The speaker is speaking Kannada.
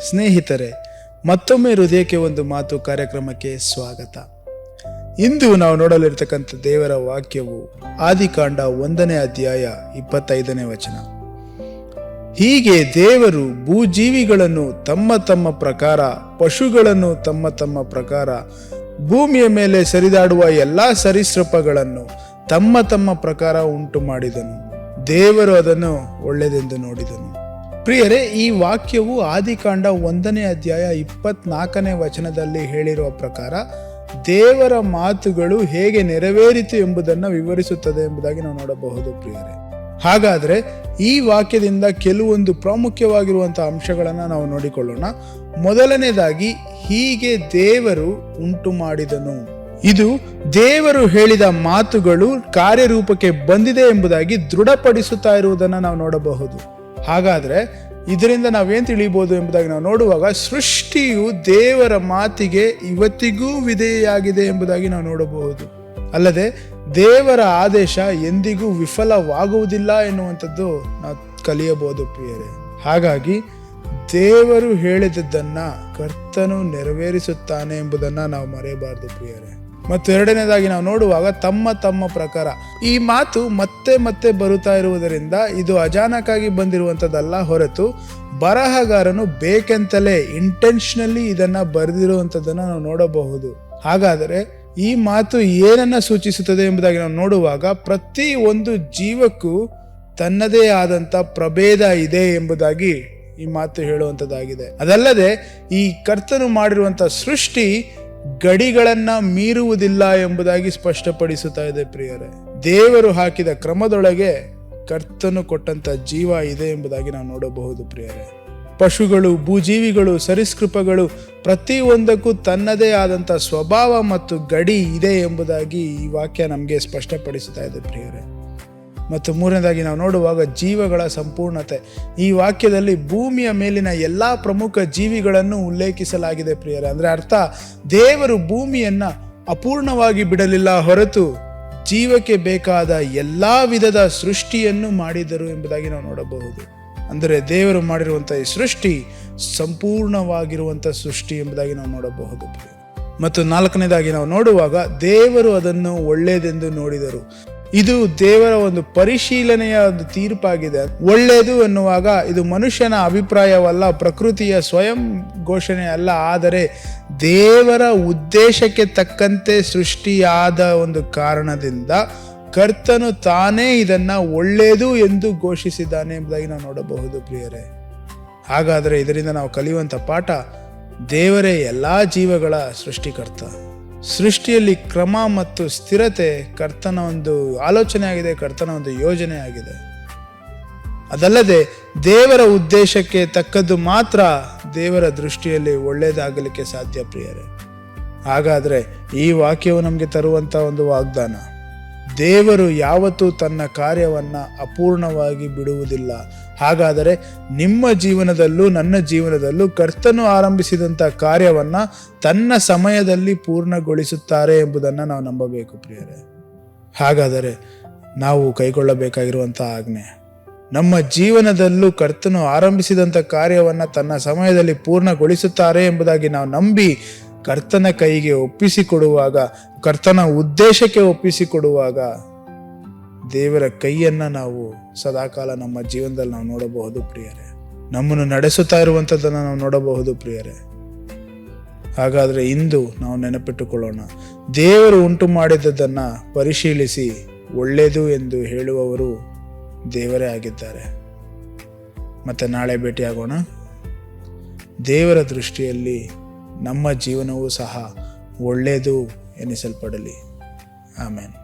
ಸ್ನೇಹಿತರೆ, ಮತ್ತೊಮ್ಮೆ ಹೃದಯಕ್ಕೆ ಒಂದು ಮಾತು ಕಾರ್ಯಕ್ರಮಕ್ಕೆ ಸ್ವಾಗತ. ಇಂದು ನಾವು ನೋಡಲಿರ್ತಕ್ಕಂಥ ದೇವರ ವಾಕ್ಯವು ಆದಿಕಾಂಡ 1ನೇ ಅಧ್ಯಾಯ 25ನೇ ವಚನ. ಹೀಗೆ ದೇವರು ಭೂಜೀವಿಗಳನ್ನು ತಮ್ಮ ತಮ್ಮ ಪ್ರಕಾರ, ಪಶುಗಳನ್ನು ತಮ್ಮ ತಮ್ಮ ಪ್ರಕಾರ, ಭೂಮಿಯ ಮೇಲೆ ಸರಿದಾಡುವ ಎಲ್ಲಾ ಸರೀಸೃಪಗಳನ್ನು ತಮ್ಮ ತಮ್ಮ ಪ್ರಕಾರ ಉಂಟು ಮಾಡಿದನು. ದೇವರು ಅದನ್ನು ಒಳ್ಳೆಯದೆಂದು ನೋಡಿದನು. ಪ್ರಿಯರೇ, ಈ ವಾಕ್ಯವು ಆದಿಕಾಂಡ 1ನೇ ಅಧ್ಯಾಯ 24ನೇ ವಚನದಲ್ಲಿ ಹೇಳಿರುವ ಪ್ರಕಾರ ದೇವರ ಮಾತುಗಳು ಹೇಗೆ ನೆರವೇರಿತು ಎಂಬುದನ್ನು ವಿವರಿಸುತ್ತದೆ ಎಂಬುದಾಗಿ ನಾವು ನೋಡಬಹುದು. ಪ್ರಿಯರೇ, ಹಾಗಾದ್ರೆ ಈ ವಾಕ್ಯದಿಂದ ಕೆಲವೊಂದು ಪ್ರಾಮುಖ್ಯವಾಗಿರುವಂತಹ ಅಂಶಗಳನ್ನು ನಾವು ನೋಡಿಕೊಳ್ಳೋಣ. ಮೊದಲನೇದಾಗಿ, ಹೀಗೆ ದೇವರು ಉಂಟು ಮಾಡಿದನು. ಇದು ದೇವರು ಹೇಳಿದ ಮಾತುಗಳು ಕಾರ್ಯರೂಪಕ್ಕೆ ಬಂದಿದೆ ಎಂಬುದಾಗಿ ದೃಢಪಡಿಸುತ್ತಾ ಇರುವುದನ್ನು ನಾವು ನೋಡಬಹುದು. ಹಾಗಾದ್ರೆ ಇದರಿಂದ ನಾವೇನ್ ತಿಳಿಯಬಹುದು ಎಂಬುದಾಗಿ ನಾವು ನೋಡುವಾಗ, ಸೃಷ್ಟಿಯು ದೇವರ ಮಾತಿಗೆ ಇವತ್ತಿಗೂ ವಿಧೇಯಾಗಿದೆ ಎಂಬುದಾಗಿ ನಾವು ನೋಡಬಹುದು. ಅಲ್ಲದೆ ದೇವರ ಆದೇಶ ಎಂದಿಗೂ ವಿಫಲವಾಗುವುದಿಲ್ಲ ಎನ್ನುವಂಥದ್ದು ನಾವು ಕಲಿಯಬಹುದು. ಪ್ರಿಯರೇ, ಹಾಗಾಗಿ ದೇವರು ಹೇಳಿದ್ದನ್ನ ಕರ್ತನು ನೆರವೇರಿಸುತ್ತಾನೆ ಎಂಬುದನ್ನ ನಾವು ಮರೆಯಬಾರದು. ಪ್ರಿಯರೇ, ಮತ್ತು ಎರಡನೇದಾಗಿ ನಾವು ನೋಡುವಾಗ ತಮ್ಮ ತಮ್ಮ ಪ್ರಕಾರ, ಈ ಮಾತು ಮತ್ತೆ ಮತ್ತೆ ಬರುತ್ತಾ ಇರುವುದರಿಂದ ಇದು ಅಚಾನಕ್ಕಾಗಿ ಬಂದಿರುವಂಥದ್ದಲ್ಲ, ಹೊರತು ಬರಹಗಾರನು ಬೇಕೆಂತಲೇ ಇಂಟೆನ್ಷನಲಿ ಇದನ್ನ ಬರೆದಿರುವಂಥದ್ದನ್ನು ನಾವು ನೋಡಬಹುದು. ಹಾಗಾದರೆ ಈ ಮಾತು ಏನನ್ನ ಸೂಚಿಸುತ್ತದೆ ಎಂಬುದಾಗಿ ನಾವು ನೋಡುವಾಗ, ಪ್ರತಿ ಒಂದು ಜೀವಕ್ಕೂ ತನ್ನದೇ ಆದಂತ ಪ್ರಭೇದ ಇದೆ ಎಂಬುದಾಗಿ ಈ ಮಾತು ಹೇಳುವಂಥದ್ದಾಗಿದೆ. ಅದಲ್ಲದೆ ಈ ಕರ್ತನು ಮಾಡಿರುವಂತಹ ಸೃಷ್ಟಿ ಗಡಿಗಳನ್ನ ಮೀರುವುದಿಲ್ಲ ಎಂಬುದಾಗಿ ಸ್ಪಷ್ಟಪಡಿಸುತ್ತಾ ಇದೆ. ಪ್ರಿಯರೇ, ದೇವರು ಹಾಕಿದ ಕ್ರಮದೊಳಗೆ ಕರ್ತನು ಕೊಟ್ಟಂತ ಜೀವ ಇದೆ ಎಂಬುದಾಗಿ ನಾವು ನೋಡಬಹುದು. ಪ್ರಿಯರೇ, ಪಶುಗಳು, ಭೂಜೀವಿಗಳು, ಸರೀಸೃಪಗಳು ಪ್ರತಿಯೊಂದಕ್ಕೂ ತನ್ನದೇ ಆದಂತ ಸ್ವಭಾವ ಮತ್ತು ಗಡಿ ಇದೆ ಎಂಬುದಾಗಿ ಈ ವಾಕ್ಯ ನಮಗೆ ಸ್ಪಷ್ಟಪಡಿಸುತ್ತಾ ಇದೆ. ಪ್ರಿಯರೇ, ಮತ್ತು ಮೂರನೇದಾಗಿ ನಾವು ನೋಡುವಾಗ ಜೀವಗಳ ಸಂಪೂರ್ಣತೆ. ಈ ವಾಕ್ಯದಲ್ಲಿ ಭೂಮಿಯ ಮೇಲಿನ ಎಲ್ಲಾ ಪ್ರಮುಖ ಜೀವಿಗಳನ್ನು ಉಲ್ಲೇಖಿಸಲಾಗಿದೆ. ಪ್ರಿಯರೇ, ಅಂದ್ರೆ ಅರ್ಥ, ದೇವರು ಭೂಮಿಯನ್ನ ಅಪೂರ್ಣವಾಗಿ ಬಿಡಲಿಲ್ಲ, ಹೊರತು ಜೀವಕ್ಕೆ ಬೇಕಾದ ಎಲ್ಲಾ ವಿಧದ ಸೃಷ್ಟಿಯನ್ನು ಮಾಡಿದರು ಎಂಬುದಾಗಿ ನಾವು ನೋಡಬಹುದು. ಅಂದರೆ ದೇವರು ಮಾಡಿರುವಂತಹ ಈ ಸೃಷ್ಟಿ ಸಂಪೂರ್ಣವಾಗಿರುವಂತಹ ಸೃಷ್ಟಿ ಎಂಬುದಾಗಿ ನಾವು ನೋಡಬಹುದು. ಮತ್ತು ನಾಲ್ಕನೇದಾಗಿ ನಾವು ನೋಡುವಾಗ, ದೇವರು ಅದನ್ನು ಒಳ್ಳೆಯದೆಂದು ನೋಡಿದರು. ಇದು ದೇವರ ಒಂದು ಪರಿಶೀಲನೆಯ ಒಂದು ತೀರ್ಪಾಗಿದೆ. ಒಳ್ಳೆಯದು ಎನ್ನುವಾಗ ಇದು ಮನುಷ್ಯನ ಅಭಿಪ್ರಾಯವಲ್ಲ, ಪ್ರಕೃತಿಯ ಸ್ವಯಂ ಘೋಷಣೆ ಅಲ್ಲ, ಆದರೆ ದೇವರ ಉದ್ದೇಶಕ್ಕೆ ತಕ್ಕಂತೆ ಸೃಷ್ಟಿಯಾದ ಒಂದು ಕಾರಣದಿಂದ ಕರ್ತನು ತಾನೇ ಇದನ್ನ ಒಳ್ಳೆಯದು ಎಂದು ಘೋಷಿಸಿದ್ದಾನೆ ಎಂಬುದಾಗಿ ನಾವು ನೋಡಬಹುದು. ಪ್ರಿಯರೇ, ಹಾಗಾದರೆ ಇದರಿಂದ ನಾವು ಕಲಿಯುವಂಥ ಪಾಠ, ದೇವರೇ ಎಲ್ಲಾ ಜೀವಗಳ ಸೃಷ್ಟಿಕರ್ತ. ಸೃಷ್ಟಿಯಲ್ಲಿ ಕ್ರಮ ಮತ್ತು ಸ್ಥಿರತೆ ಕರ್ತನ ಒಂದು ಆಲೋಚನೆ ಆಗಿದೆ, ಕರ್ತನ ಒಂದು ಯೋಜನೆ ಆಗಿದೆ. ಅದಲ್ಲದೆ ದೇವರ ಉದ್ದೇಶಕ್ಕೆ ತಕ್ಕದ್ದು ಮಾತ್ರ ದೇವರ ದೃಷ್ಟಿಯಲ್ಲಿ ಒಳ್ಳೆಯದಾಗಲಿಕ್ಕೆ ಸಾಧ್ಯ. ಪ್ರಿಯರೇ, ಹಾಗಾದ್ರೆ ಈ ವಾಕ್ಯವು ನಮಗೆ ತರುವಂತ ಒಂದು ವಾಗ್ದಾನ, ದೇವರು ಯಾವತ್ತೂ ತನ್ನ ಕಾರ್ಯವನ್ನ ಅಪೂರ್ಣವಾಗಿ ಬಿಡುವುದಿಲ್ಲ. ಹಾಗಾದರೆ ನಿಮ್ಮ ಜೀವನದಲ್ಲೂ ನನ್ನ ಜೀವನದಲ್ಲೂ ಕರ್ತನು ಆರಂಭಿಸಿದಂಥ ಕಾರ್ಯವನ್ನ ತನ್ನ ಸಮಯದಲ್ಲಿ ಪೂರ್ಣಗೊಳಿಸುತ್ತಾರೆ ಎಂಬುದನ್ನು ನಾವು ನಂಬಬೇಕು. ಪ್ರಿಯರೇ, ಹಾಗಾದರೆ ನಾವು ಕೈಗೊಳ್ಳಬೇಕಾಗಿರುವಂತಹ ಆಜ್ಞೆ, ನಮ್ಮ ಜೀವನದಲ್ಲೂ ಕರ್ತನು ಆರಂಭಿಸಿದಂಥ ಕಾರ್ಯವನ್ನ ತನ್ನ ಸಮಯದಲ್ಲಿ ಪೂರ್ಣಗೊಳಿಸುತ್ತಾರೆ ಎಂಬುದಾಗಿ ನಾವು ನಂಬಿ ಕರ್ತನ ಕೈಗೆ ಒಪ್ಪಿಸಿಕೊಡುವಾಗ, ಕರ್ತನ ಉದ್ದೇಶಕ್ಕೆ ಒಪ್ಪಿಸಿಕೊಡುವಾಗ ದೇವರ ಕೈಯನ್ನ ನಾವು ಸದಾಕಾಲ ನಮ್ಮ ಜೀವನದಲ್ಲಿ ನಾವು ನೋಡಬಹುದು. ಪ್ರಿಯರೇ, ನಮ್ಮನ್ನು ನಡೆಸುತ್ತಾ ಇರುವಂಥದ್ದನ್ನು ನಾವು ನೋಡಬಹುದು. ಪ್ರಿಯರೇ, ಹಾಗಾದ್ರೆ ಇಂದು ನಾವು ನೆನಪಿಟ್ಟುಕೊಳ್ಳೋಣ, ದೇವರು ಉಂಟು ಮಾಡಿದ್ದನ್ನ ಪರಿಶೀಲಿಸಿ ಒಳ್ಳೆಯದು ಎಂದು ಹೇಳುವವರು ದೇವರೇ ಆಗಿದ್ದಾರೆ. ಮತ್ತೆ ನಾಳೆ ಭೇಟಿಯಾಗೋಣ. ದೇವರ ದೃಷ್ಟಿಯಲ್ಲಿ ನಮ್ಮ ಜೀವನವೂ ಸಹ ಒಳ್ಳೆಯದು ಎನಿಸಲ್ಪಡಲಿ. ಆಮೇನ್.